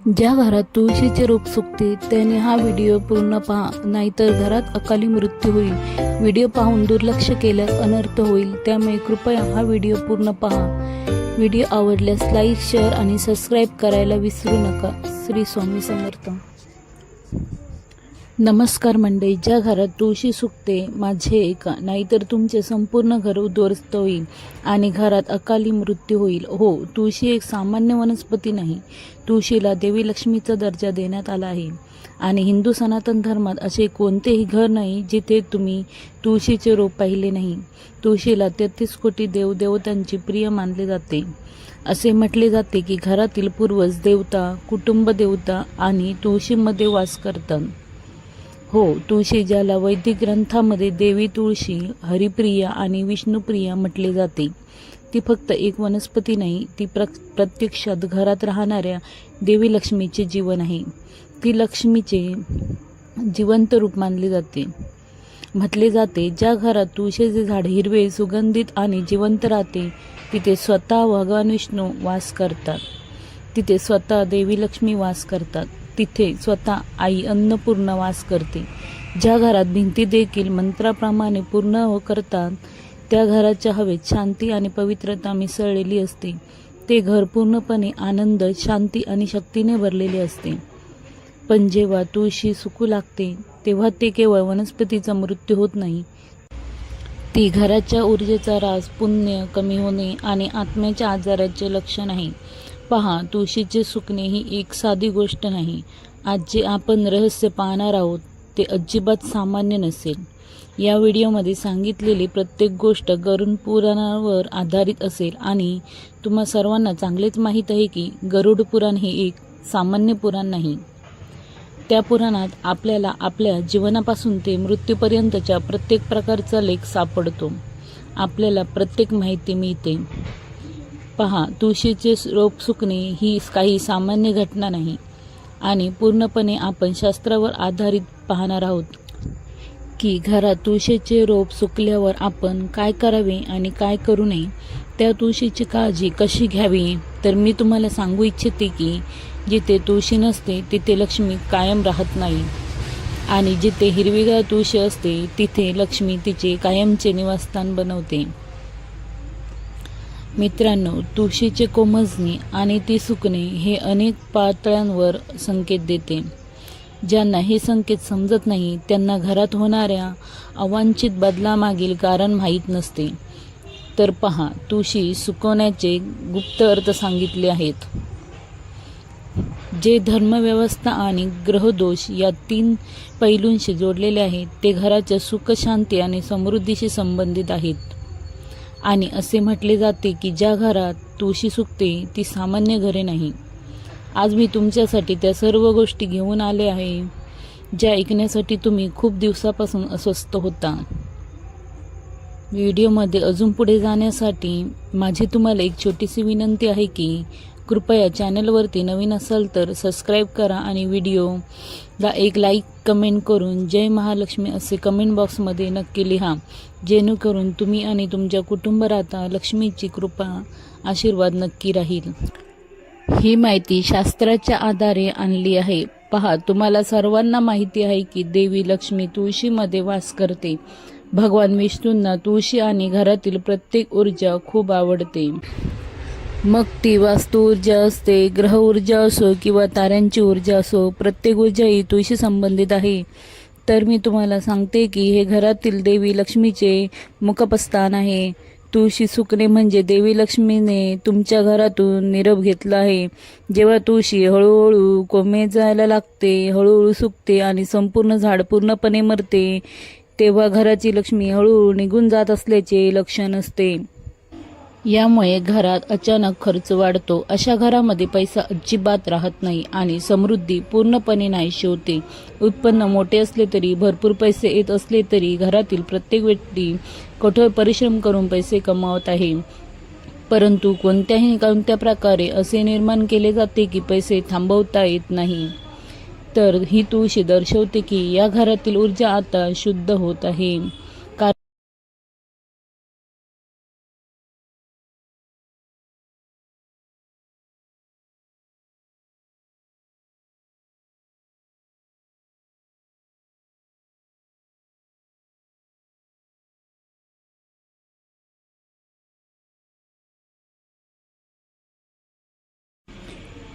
ज्या घरात तुळशीचे रोप सुकते त्याने हा व्हिडिओ पूर्ण पहा, नाहीतर घरात अकाली मृत्यू होईल. व्हिडिओ पाहून दुर्लक्ष केल्यास अनर्थ होईल, त्यामुळे कृपया हा व्हिडिओ पूर्ण पहा. व्हिडिओ आवडल्यास लाईक, शेअर आणि सबस्क्राईब करायला विसरू नका. श्री स्वामी समर्थ. नमस्कार मंडळी. ज्या घरात तुळशी सुकते माझे ऐका, नाहीतर तुमचे संपूर्ण घर उद्ध्वस्त होईल आणि घरात अकाली मृत्यू होईल. हो, तुळशी एक सामान्य वनस्पती नाही. तुळशीला देवी लक्ष्मीचा दर्जा देण्यात आला आहे आणि हिंदू सनातन धर्मात असे कोणतेही घर नाही जिथे तुम्ही तुळशीचे रोप पाहिले नाही. तुळशीला 33 कोटी देवदेवतांची प्रिय मानले जाते. असे म्हटले जाते की घरातील पूर्वज देवता, कुटुंब देवता आणि तुळशीमध्ये वास करतात. हो, तुळशी, ज्याला वैदिक ग्रंथामध्ये देवी तुळशी, हरिप्रिया आणि विष्णुप्रिया म्हटले जाते, ती फक्त एक वनस्पती नाही, ती प्रत्यक्षात घरात राहणाऱ्या देवी लक्ष्मीचे जीवन आहे. ती लक्ष्मीचे जिवंत रूप मानले जाते. म्हटले जाते, ज्या घरात तुळशीचे झाड हिरवे, सुगंधित आणि जिवंत राहते, तिथे स्वतः भगवान विष्णू वास करतात. तिथे स्वतः देवी लक्ष्मी वास करतात. तिथे स्वतः आई अन्नपूर्णा वास करते. ज्या घरात भिंती देखील मंत्राप्रमाणे पूर्ण करतात, त्या घराच्या हवेत शांती आणि पवित्रता मिसळलेली असते. ते घर पूर्णपणे आनंद, शांती आणि शक्तीने भरलेले असते. पण जेव्हा तुळशी सुकू लागते, तेव्हा ते केवळ वनस्पतीचा मृत्यू होत नाही. ती घराच्या ऊर्जेचा ऱ्हास, पुण्य कमी होणे आणि आत्म्याच्या आजाराचे लक्षण आहे. पहा, तुळशीचे सुकणे ही एक साधी गोष्ट नाही. आज जे आपण रहस्य पाहणार आहोत ते अजिबात सामान्य नसेल. या व्हिडिओमध्ये सांगितलेली प्रत्येक गोष्ट गरुड पुराणावर आधारित असेल आणि तुम्हा सर्वांना चांगलेच माहीत आहे की गरुड पुराण हे एक सामान्य पुराण नाही. त्या पुराणात आपल्याला आपल्या जीवनापासून ते मृत्यूपर्यंतच्या प्रत्येक प्रकारचा लेख सापडतो. आपल्याला प्रत्येक माहिती मिळते. पहा, तुळशीचे रोप सुकणे ही काही सामान्य घटना नाही आणि पूर्णपणे आपण शास्त्रावर आधारित पाहणार आहोत की घरात तुळशीचे रोप सुकल्यावर आपण काय करावे आणि काय करू नये. त्या तुळशीची काळजी कशी घ्यावी, तर मी तुम्हाला सांगू इच्छिते की जिथे तुळशी नसते तिथे लक्ष्मी कायम राहत नाही आणि जिथे हिरवीगार तुळशी असते तिथे लक्ष्मी तिचे कायमचे निवासस्थान बनवते. मित्रांनो, तुळशीचे कोमजणे आणि ती सुकणे हे अनेक पातळ्यांवर संकेत देते. ज्यांना हे संकेत समजत नाही त्यांना घरात होणाऱ्या अवांछित बदलामागील कारण माहीत नसते. तर पहा, तुळशी सुकवण्याचे गुप्त अर्थ सांगितले आहेत. जे धर्मव्यवस्था आणि ग्रहदोष या 3 पैलूंशी जोडलेले आहेत, ते घराच्या सुख, शांती आणि समृद्धीशी संबंधित आहेत. आणि असे म्हटले जाते की ज्या घरात तुळशी सुकते ती सामान्य घरे नाही. आज मी तुमच्यासाठी त्या सर्व गोष्टी घेऊन आले आहे ज्या ऐकण्यासाठी तुम्ही खूप दिवसापासून अस्वस्थ होता. व्हिडिओमध्ये अजून पुढे जाण्यासाठी माझी तुम्हाला एक छोटीशी विनंती आहे की कृपया चॅनलवरती नवीन असाल तर सबस्क्राईब करा आणि व्हिडिओला एक लाईक, कमेंट करून जय महालक्ष्मी असे कमेंट बॉक्समध्ये नक्की लिहा, जेणेकरून तुम्ही आणि तुमच्या कुटुंबात लक्ष्मीची कृपा, आशीर्वाद नक्की राहील. ही माहिती शास्त्राच्या आधारे आणली आहे. पहा, तुम्हाला सर्वांना माहिती आहे की देवी लक्ष्मी तुळशीमध्ये वास करते. भगवान विष्णूंना तुळशी आणि घरातील प्रत्येक ऊर्जा खूप आवडते. मग ती वास्तू ऊर्जा असते, ग्रह ऊर्जा असो किंवा ताऱ्यांची ऊर्जा असो, प्रत्येक ऊर्जा ही तुळशी संबंधित आहे. तर मी तुम्हाला सांगते की हे घरातील देवी लक्ष्मीचे मुखपस्थान आहे. तुळशी सुकणे म्हणजे देवी लक्ष्मीने तुमच्या घरातून निरोप घेतला आहे. जेव्हा तुळशी हळूहळू कोमेजायला लागते, हळूहळू सुकते आणि संपूर्ण झाड पूर्णपणे मरते, तेव्हा घराची लक्ष्मी हळूहळू निघून जात असल्याचे लक्षण असते. यामुळे घरात अचानक खर्च वाढतो. अशा घरामध्ये पैसा अजिबात राहत नाही आणि समृद्धी पूर्णपणे नाहीशी होते. उत्पन्न मोठे असले तरी, भरपूर पैसे येत असले तरी घरातील प्रत्येक व्यक्ती कठोर परिश्रम करून पैसे कमावत आहे. परंतु कोणत्या प्रकारे असे निर्माण केले जाते की पैसे थांबवता येत नाही. तर ही तुळशी दर्शवते की या घरातील ऊर्जा आता शुद्ध होत आहे.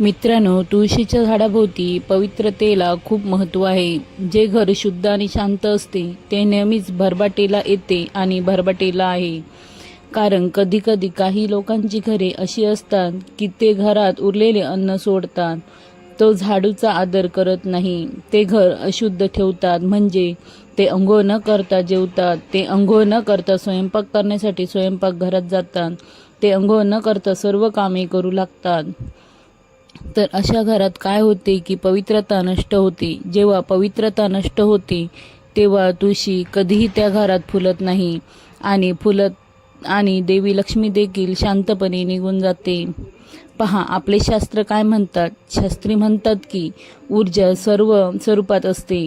मित्रांनो, तुळशीच्या झाडाभोवती पवित्रतेला खूप महत्त्व आहे. जे घर शुद्ध आणि शांत असते ते नेहमीच भरभराटीला येते आणि भरभराटीला आहे. कारण कधीकधी काही लोकांची घरे अशी असतात की ते घरात उरलेले अन्न सोडतात, तो झाडूचा आदर करत नाही, ते घर अशुद्ध ठेवतात, म्हणजे ते अंघोळ न करता जेवतात, ते अंघोळ न करता स्वयंपाक करण्यासाठी स्वयंपाकघरात जातात, ते अंघोळ न करता सर्व कामे करू लागतात. तर अशा घरात काय होते की पवित्रता नष्ट होते. जेव्हा पवित्रता नष्ट होते तेव्हा तुळशी कधीही त्या घरात फुलत नाही आणि देवी लक्ष्मी देखील शांतपणे निघून जाते. पहा, आपले शास्त्र काय म्हणतात. शास्त्री म्हणतात की ऊर्जा सर्व स्वरूपात असते.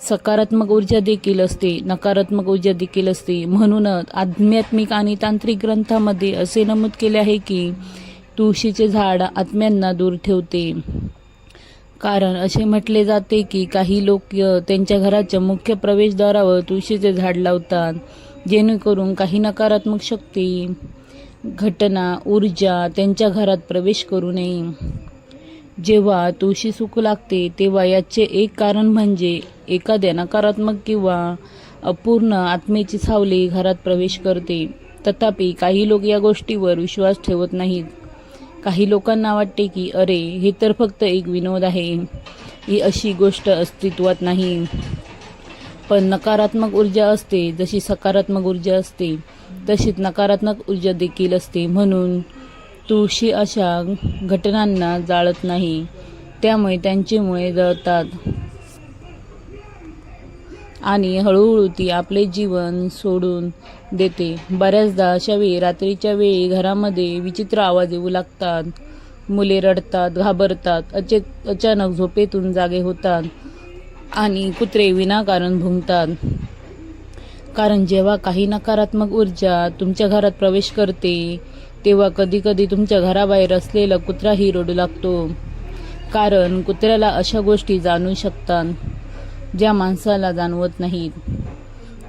सकारात्मक ऊर्जा देखील असते, नकारात्मक ऊर्जा देखील असते. म्हणूनच आध्यात्मिक आणि तांत्रिक ग्रंथामध्ये असे नमूद केले आहे की तुळशीचे झाड आत्म्यांना दूर ठेवते. कारण असे म्हटले जाते की काही लोक त्यांच्या घराच्या मुख्य प्रवेशद्वारावर तुळशीचे झाड लावतात, जेणेकरून काही नकारात्मक शक्ती, घटना, ऊर्जा त्यांच्या घरात प्रवेश करू नये. जेव्हा तुळशी सुकू लागते तेव्हा याचे एक कारण म्हणजे एखाद्या नकारात्मक किंवा अपूर्ण आत्मेची सावली घरात प्रवेश करते. तथापि काही लोक या गोष्टीवर विश्वास ठेवत नाहीत. काही लोकांना वाटते की अरे, हे तर फक्त एक विनोद आहे, ही अशी गोष्ट अस्तित्वात नाही. पण नकारात्मक ऊर्जा असते, जशी सकारात्मक ऊर्जा असते तशीच नकारात्मक ऊर्जा देखील असते. म्हणून तुळशी अशा घटनांना जाळत नाही, त्यामुळे त्यांची मुळे जळतात आणि हळूहळू ती आपले जीवन सोडून देते. बऱ्याचदा अशा वेळी रात्रीच्या वेळी घरामध्ये विचित्र आवाज येऊ लागतात. मुले रडतात, घाबरतात, अचानक झोपेतून जागे होतात आणि कुत्रे विनाकारण भुंकतात. कारण जेव्हा काही नकारात्मक ऊर्जा तुमच्या घरात प्रवेश करते तेव्हा कधीकधी तुमच्या घराबाहेर असलेला कुत्राही रडू लागतो. कारण कुत्र्याला अशा गोष्टी जाणू शकतात ज्या माणसाला जाणवत नाहीत.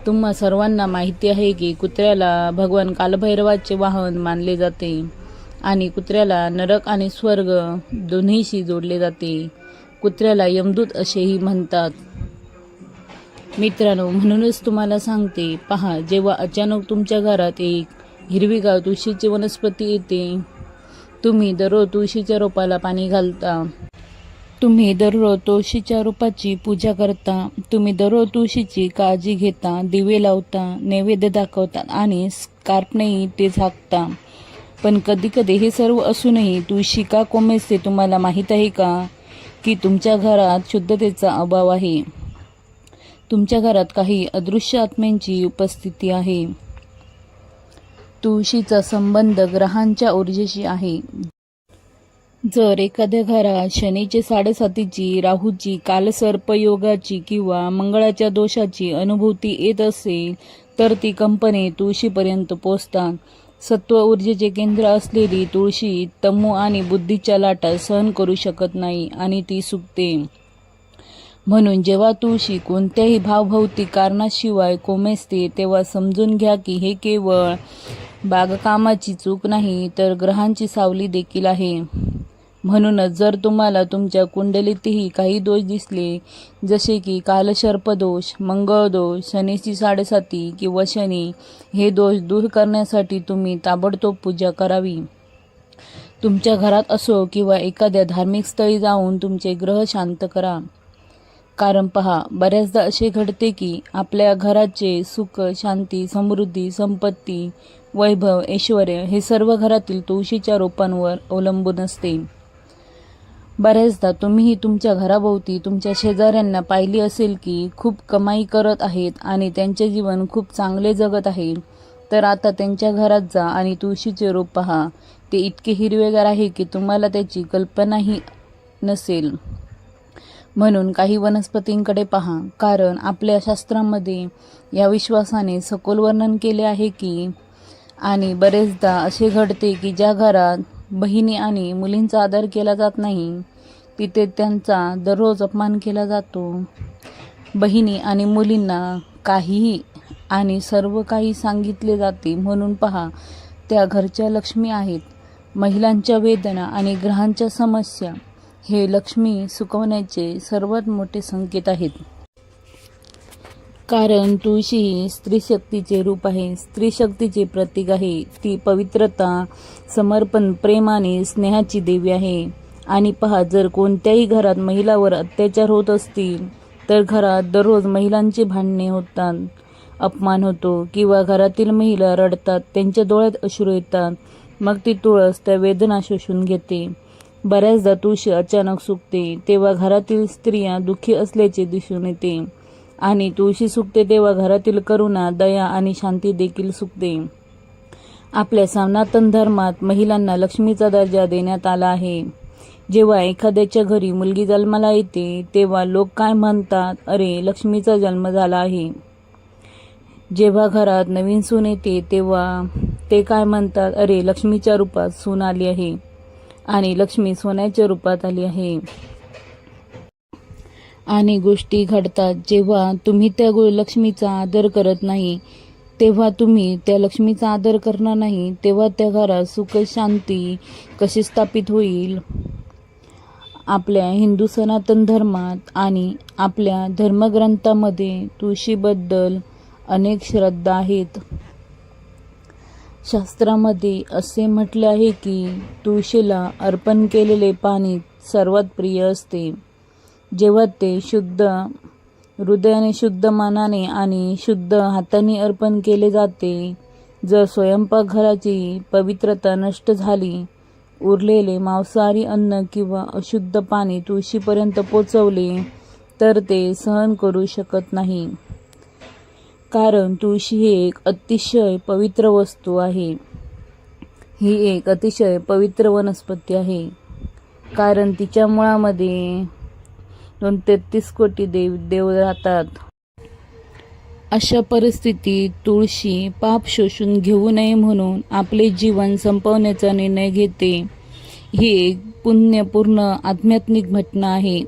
तुम्हा सर्वांना माहिती आहे की कुत्र्याला भगवान कालभैरवाचे वाहन मानले जाते आणि कुत्र्याला नरक आणि स्वर्ग दोन्हीशी जोडले जाते. कुत्र्याला यमदूत असेही म्हणतात. मित्रांनो, म्हणूनच तुम्हाला सांगते, पहा, जेव्हा अचानक तुमच्या घरात एक हिरवीगार तुळशीची वनस्पती येते, तुम्ही दररोज तुळशीच्या रोपाला पाणी घालता, तुम्ही दररोज तुळशीच्या रोपाची पूजा करता, तुम्ही दररोज तुळशीची काळजी घेता, दिवे लावता, नैवेद्य दाखवता आणि स्कार्फनेही ते झाकता. पण कधीकधी हे सर्व असूनही तुळशी का कोमेजते तुम्हाला माहीत आहे का? की तुमच्या घरात शुद्धतेचा अभाव आहे. तुमच्या घरात काही अदृश्य आत्म्यांची उपस्थिती आहे. तुळशीचा संबंध ग्रहांच्या ऊर्जेशी आहे. जर एखाद्या घरात शनीचे 7.5ची, राहूची, कालसर्पयोगाची किंवा मंगळाच्या दोषाची अनुभूती येत असेल तर ती कंपने तुळशीपर्यंत पोहोचतात. सत्व ऊर्जेचे केंद्र असलेली तुळशी तमो आणि बुद्धीच्या लाटा सहन करू शकत नाही आणि ती सुकते. म्हणून जेव्हा तुळशी कोणत्याही भावभौतिक कारणाशिवाय कोमेजते तेव्हा समजून घ्या की हे केवळ बागकामाची चूक नाही तर ग्रहांची सावली देखील आहे. म्हणूनच जर तुम्हाला तुमच्या कुंडलीतही काही दोष दिसले, जसे की कालसर्पदोष, मंगळदोष, शनीची 7.5 किंवा शनी, हे दोष दूर करण्यासाठी तुम्ही ताबडतोब पूजा करावी. तुमच्या घरात असो किंवा एखाद्या धार्मिक स्थळी जाऊन तुमचे ग्रह शांत करा. कारण पहा, बऱ्याचदा असे घडते की आपल्या घराचे सुख, शांती, समृद्धी, संपत्ती, वैभव, ऐश्वर हे सर्व घरातील तुळशीच्या रोपांवर अवलंबून असते. बऱ्याचदा तुम्हीही तुमच्या घराभोवती तुमच्या शेजाऱ्यांना पाहिली असेल की खूप कमाई करत आहेत आणि त्यांचे जीवन खूप चांगले जगत आहे. तर आता त्यांच्या घरात जा आणि तुळशीचे रोप पहा. ते इतके हिरवेगार आहे की तुम्हाला त्याची कल्पनाही नसेल. म्हणून काही वनस्पतींकडे पहा. कारण आपल्या शास्त्रामध्ये या विश्वासाने सखोल वर्णन केले आहे की आणि बरेचदा असे घडते की ज्या घरात बहिणी आणि मुलींचा आदर केला जात नाही तिथे त्यांचा दररोज अपमान केला जातो. बहिणी आणि मुलींना काहीही आणि सर्व काही सांगितले जाते. म्हणून पहा, त्या घरच्या लक्ष्मी आहेत. महिलांच्या वेदना आणि ग्रहांच्या समस्या हे लक्ष्मी सुकवण्याचे सर्वात मोठे संकेत आहेत. कारण तुळशी ही स्त्री शक्तीचे रूप आहे, स्त्री शक्तीचे प्रतीक आहे. ती पवित्रता, समर्पण, प्रेम आणि स्नेहाची देवी आहे. आणि पहा, जर कोणत्याही घरात महिलांवर अत्याचार होत असतील तर घरात दररोज महिलांची भांडणे होतात, अपमान होतो किंवा घरातील महिला रडतात, त्यांच्या डोळ्यात अश्रू येतात. मग ती तुळस त्या वेदना शोषून घेते. बऱ्याचदा तुळशी अचानक सुकते तेव्हा घरातील स्त्रिया दुःखी असल्याचे दिसून येते. आणि तुळशी सुकते तेव्हा घरातील करुणा, दया आणि शांती देखील सुकते. आपल्या सनातन धर्मात महिलांना लक्ष्मीचा दर्जा देण्यात आला आहे. जेव्हा एखाद्याच्या घरी मुलगी जन्माला येते तेव्हा लोक काय म्हणतात? अरे, लक्ष्मीचा जन्म झाला आहे. जेव्हा घरात नवीन सून येते तेव्हा ते काय म्हणतात? अरे, लक्ष्मीच्या रूपात सून आली आहे. आणि लक्ष्मी सोन्याच्या रूपात आली आहे. आणि गोष्टी घडतात जेव्हा तुम्ही त्या लक्ष्मीचा आदर करत नाही, तेव्हा तुम्ही त्या लक्ष्मीचा आदर करणार नाही, तेव्हा त्या घरात सुख शांती कशी स्थापित होईल? आपल्या हिंदू सनातन धर्मात आणि आपल्या धर्मग्रंथामध्ये तुळशीबद्दल अनेक श्रद्धा आहेत. शास्त्रामध्ये असे म्हटले आहे की तुळशीला अर्पण केलेले पाणी सर्वात प्रिय असते. जेव्हा ते शुद्ध हृदयाने, शुद्ध मनाने आणि शुद्ध हाताने अर्पण केले जाते. जर स्वयंपाकघराची पवित्रता नष्ट झाली, उरलेले मांसाहारी अन्न किंवा अशुद्ध पाणी तुळशीपर्यंत पोचवले तर ते सहन करू शकत नाही. कारण तुळशी ही एक अतिशय पवित्र वस्तू आहे. ही एक अतिशय पवित्र वनस्पती आहे. कारण तिच्या मुळामध्ये 233 कोटी देव राहतात. अशा परिस्थितीत तुळशी पाप शोषून घेऊ नये म्हणून आपले जीवन संपवण्याचा निर्णय घेते. ही एक पुण्यपूर्ण आध्यात्मिक घटना आहे.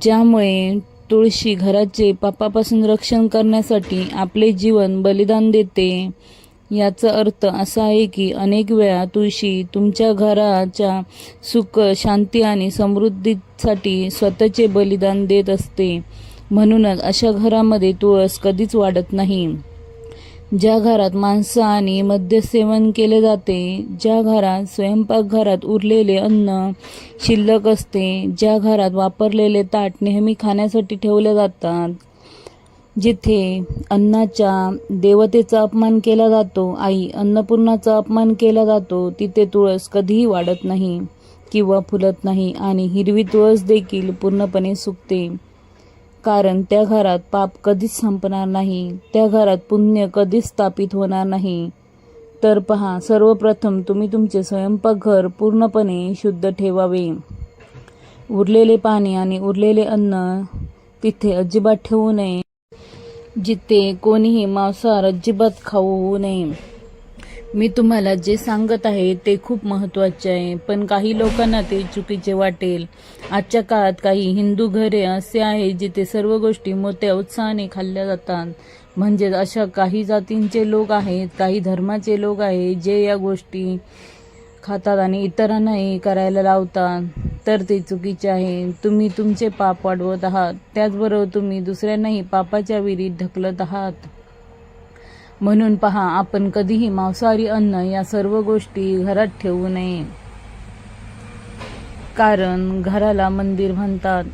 ज्यामुळे तुळशी घराचे पापापासून रक्षण करण्यासाठी आपले जीवन बलिदान देते. याचा अर्थ असा आहे की अनेक वेळा तुळशी तुमच्या घराच्या सुख, शांती आणि समृद्धीसाठी स्वतःचे बलिदान देत असते. म्हणूनच अशा घरामध्ये तुळस कधीच वाढत नाही. ज्या घरात मांस आणि मद्य सेवन केले जाते, ज्या घरात स्वयंपाकघरात उरलेले अन्न शिल्लक असते, ज्या घरात वापरलेले ताट नेहमी खाण्यासाठी ठेवले जातात, जिथे अन्नाच्या देवतेचा अपमान केला जातो, आई अन्नपूर्णाचा अपमान केला जातो, तिथे तुळस कधीही वाढत नाही किंवा फुलत नाही. आणि हिरवी तुळस देखील पूर्णपणे सुकते. कारण त्या घरात पाप कधीच संपणार नाही, त्या घरात पुण्य कधीच स्थापित होणार नाही. तर पहा, सर्वप्रथम तुम्ही तुमचे स्वयंपाकघर पूर्णपणे शुद्ध ठेवावे. उरलेले पाणी आणि उरलेले अन्न तिथे अजिबात ठेवू नये. जिथे कोणीही मांसाहार अजिबात खाऊ नये. मी तुम्हाला जे सांगत आहे ते खूप महत्त्वाचे आहे, पण काही लोकांना ते चुकीचे वाटेल. आजच्या काळात काही हिंदू घरे असे आहेत जिथे सर्व गोष्टी मोठ्या उत्साहाने खाल्ल्या जातात. म्हणजेच अशा काही जातींचे लोक आहेत, काही धर्माचे लोक आहेत जे या गोष्टी खातात आणि इतरांनाही करायला लावतात. तर ते चुकीचे आहे. तुम्ही तुमचे पाप वाढवत आहात, त्याचबरोबर तुम्ही दुसऱ्यांनाही पापाच्या विहिरीत ढकलत आहात. म्हणून पहा, आपण कधीही मांसाहारी अन्न या सर्व गोष्टी घरात ठेवू नये. कारण घराला मंदिर म्हणतात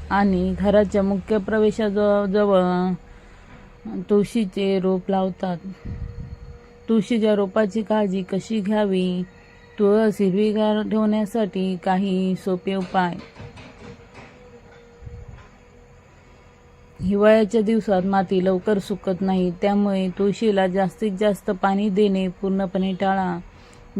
आणि घराच्या मुख्य प्रवेशाजवळ तुळशीचे रोप लावतात. तुळशीच्या रोपाची काळजी कशी घ्यावी? तुळस हिरवीगार ठेवण्यासाठी काही सोपे उपाय. हिवाळ्याच्या दिवसात माती लवकर सुकत नाही, त्यामुळे तुळशीला जास्तीत जास्त पाणी देणे पूर्णपणे टाळा.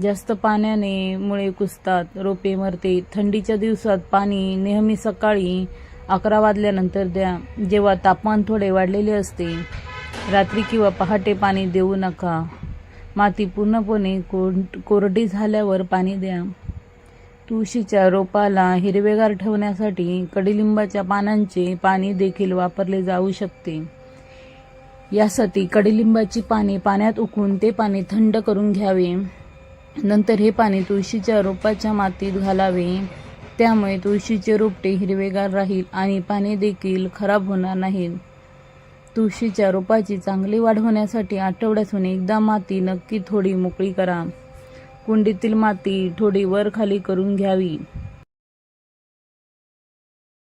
जास्त पाण्याने मुळे कुजतात, रोपे मरते. थंडीच्या दिवसात पाणी नेहमी सकाळी 11 वाजल्यानंतर द्या, जेव्हा तापमान थोडे वाढलेले असते. रात्री किंवा पहाटे पाणी देऊ नका. माती पूर्णपणे कोरडी झाल्यावर पाणी द्या. तुळशीच्या रोपाला हिरवेगार ठेवण्यासाठी कडुलिंबाच्या पानांचे पाणी देखील वापरले जाऊ शकते. यासाठी कडुलिंबाची पाने पाण्यात उकळून ते पाणी थंड करून घ्यावे. नंतर हे पाणी तुळशीच्या रोपाच्या मातीत घालावे. त्यामुळे तुळशीचे रोपटे हिरवेगार राहील आणि पाने देखील खराब होणार नाहीत. तुळशीच्या रोपाची चांगली वाढ होण्यासाठी आठवड्यातून एकदा माती नक्की थोडी मोकळी करा. कुंडीतील माती थोडी वर खाली करून घ्यावी.